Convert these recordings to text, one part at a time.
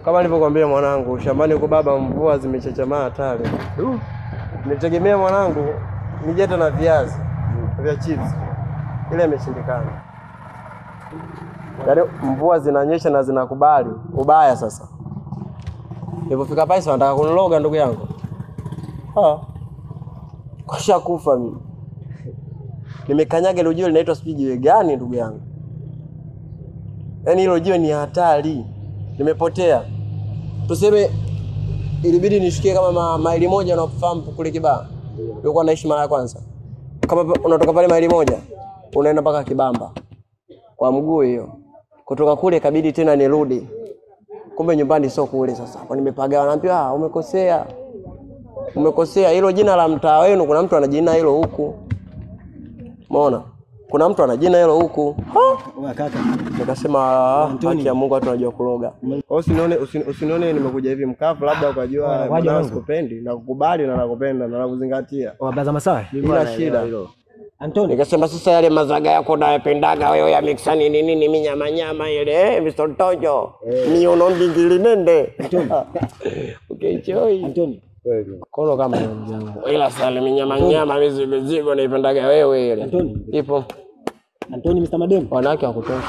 Kama nilivyokuambia mwanangu, shambani huko baba mvua zimechachamaa hatari. Nitegemea mwanangu nijeta na viazi vya chips. Ile imeshindikana. Yaani mvua zinanyesha na zinakubali. Ubaya sasa. Nilipofika pale nataka kuniloga ndugu yangu. Kasha kufa mimi. Nimekanyaga ile jiwe linaitwa sijui gani ndugu yangu. Yaani hilo jiwe ni hatari. Nimepotea. Tuseme ilibidi nishikie kama maili moja na kufahamu kule Kibaha. Nilikuwa naishi mara ya kwanza. Kama unatoka pale maili moja, unaenda mpaka Kibamba. Kwa mguu hiyo. Kutoka kule kabidi tena nirudi. Kumbe nyumbani sio kule sasa. Kwa nimepagawa naambiwa umekosea. Umekosea hilo jina la mtaa wenu, kuna mtu ana jina hilo huku. Umeona? Kuna mtu ana jina hilo huku. Kaka. Nikasema haki ya Mungu watu wanajua kuloga. Usinione nimekuja hivi mkavu labda ukajua mwanangu sikupendi na kukubali na nakupenda na nakuzingatia. Baza Masawe. Bila shida hilo. Antoni. Nikasema sasa yale mazaga yako unayopendaga wewe ya mixani nini minyama nyama ile Mr. Tojo. Miono ndingili nende. Antoni. Ukeichoi. Antoni. Kono kama mjangu. Ila sale minyama nyama mizigo naipendaga wewe ile. Antoni. Ipo. Antoni Mr. Madem. Wanawake wa kutosha.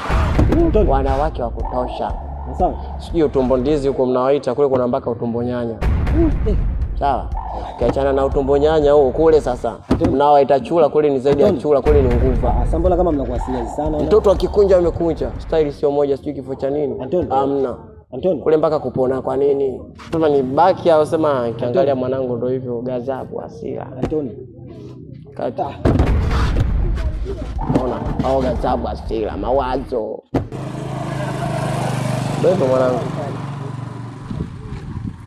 Antoni. Wanawake wa kutosha. Sawa. Sijui utumbo ndizi huko mnawaita kule kuna mpaka utumbo nyanya. Sawa. Kiachana na utumbo nyanya huo kule sasa. Mnawaita chula kule ni zaidi ya chula kule ni nguva. Sasa mbona kama mnakuwa serious sana? Mtoto akikunja amekunja. Style sio moja sijui kifo cha nini. Hamna. Antoni. Kule mpaka kupona kwa nini? Sasa ni baki au sema kiangalia mwanangu ndio hivyo gazabu asira. Antoni. Kata. Ona, au gazabu asira mawazo. Ndio mwanangu.